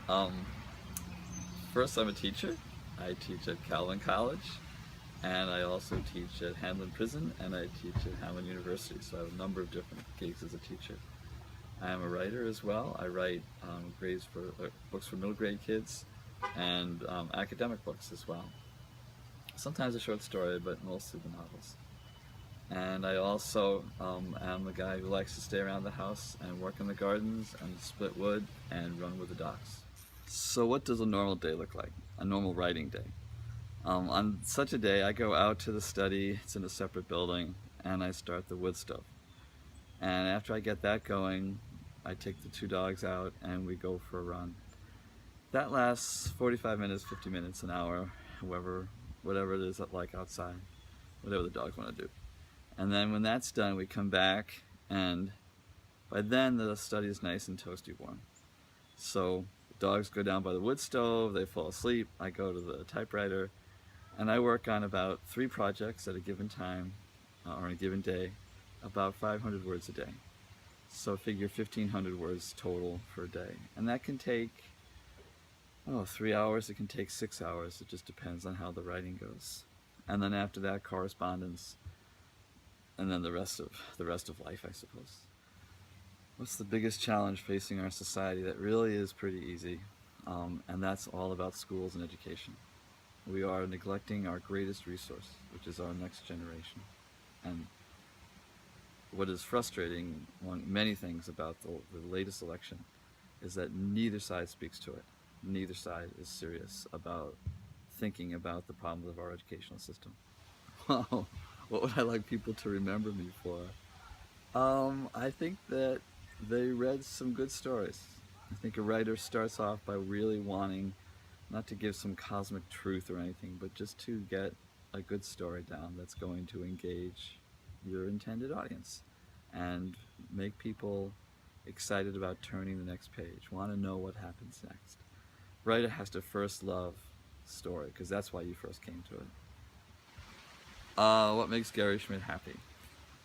Um, First, I'm a teacher. I teach at Calvin College, and I also teach at Hamlin Prison, and I teach at Hamlin University, so I have a number of different gigs as a teacher. I am a writer as well. I write grades for books for middle grade kids and academic books as well. Sometimes a short story, but mostly the novels. And I also am the guy who likes to stay around the house and work in the gardens and split wood and run with the dogs. So what does a normal day look like? A normal writing day? On such a day, I go out to the study. It's in a separate building, and I start the wood stove. And after I get that going, I take the two dogs out and we go for a run. That lasts 45 minutes, 50 minutes, an hour, whatever it is like outside, whatever the dogs want to do. And then when that's done, we come back, and by then the study is nice and toasty warm. So the dogs go down by the wood stove, they fall asleep, I go to the typewriter, and I work on about 3 projects at a given time, or on a given day, about 500 words a day. So figure 1,500 words total for a day. And that can take, 3 hours, it can take 6 hours, it just depends on how the writing goes. And then after that, correspondence, and then the rest of life, I suppose. What's the biggest challenge facing our society? That really is pretty easy, and that's all about schools and education. We are neglecting our greatest resource, which is our next generation. And what is frustrating, among many things about the latest election, is that neither side speaks to it. Neither side is serious about thinking about the problems of our educational system. Well, what would I like people to remember me for? I think that they read some good stories. I think a writer starts off by really wanting not to give some cosmic truth or anything, but just to get a good story down that's going to engage your intended audience and make people excited about turning the next page, want to know what happens next. Writer has to first love story, because that's why you first came to it. What makes Gary Schmidt happy?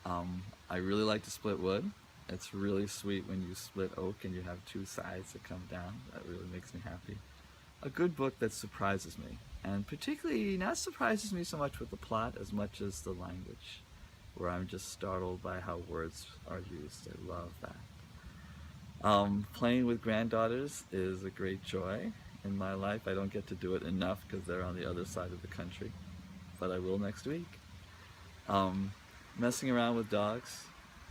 I really like to split wood. It's really sweet when you split oak and you have 2 sides that come down. That really makes me happy. A good book that surprises me, and particularly not surprises me so much with the plot as much as the language, where I'm just startled by how words are used. I love that. Playing with granddaughters is a great joy in my life. I don't get to do it enough because they're on the other side of the country, but I will next week. Messing around with dogs.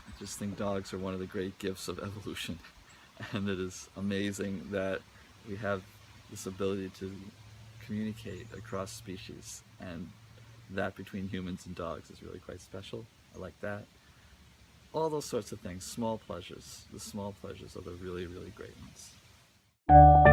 I just think dogs are one of the great gifts of evolution, and it is amazing that we have this ability to communicate across species, and that between humans and dogs is really quite special. I like that. All those sorts of things, small pleasures. The small pleasures are the really, really great ones.